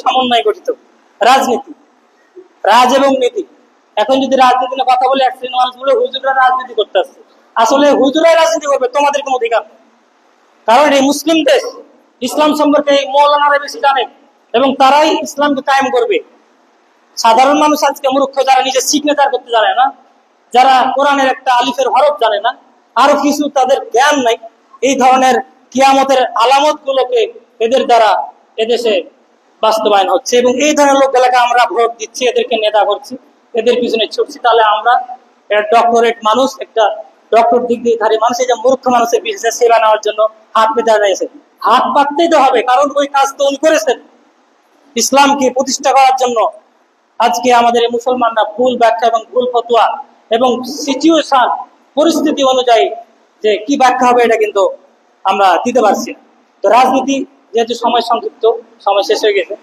সমন্বয় গঠিত রাজনীতি, রাজ এবং নীতি। এখন যদি রাজনীতি নিয়ে কথা বলে এক শ্রেণীর মানুষ বলে হুজুররা রাজনীতি করতে আসছে, আসলে হুজুরাই রাজনীতি করবে, তোমাদের কোনো অধিকার নেই। কারণ এই মুসলিম দেশ, ইসলাম সম্পর্কে এই মৌলানারা বেশি জানে এবং তারাই ইসলামকে কায়েম করবে। সাধারণ মানুষ আজকে মূর্খ, যারা নিজের সিগনেচার করতে জানে না, যারা কোরআনের একটা আলিফের হরফ জানে না, আরো কিছু তাদের জ্ঞান নাই, এই ধরনের কিয়ামতের আলামত গুলোকে এদের দ্বারা এদেশে বাস্তবায়ন হচ্ছে এবং এই ধরনের লোকগুলোকে আমরা ভোট দিচ্ছি, এদেরকে নেতা করছি, এদের পিছনে ছুটছি। তাহলে আমরা ডক্টরেট মানুষ, একটা ডক্টর ডিগ্রিধারী মানুষ, এই যে মূর্খ মানুষের বিশেষ সেবা নেওয়ার জন্য হাত পেতে দাঁড়িয়েছে, হাত পাততেই তো হবে, কারণ ওই কাজ তো উনি করেছেন ইসলামকে প্রতিষ্ঠা করার জন্য। আজকে আমাদের এই মুসলমানরা ভুল ব্যাখ্যা এবং ভুল ফতোয়া এবং সিচুয়েশন পরিস্থিতি অনুযায়ী যে কি ব্যাখ্যা হবে এটা কিন্তু আমরা দিতে পারছি না। তো রাজনীতি যেহেতু সময় সংক্ষিপ্ত, সময় শেষ হয়ে গেছে,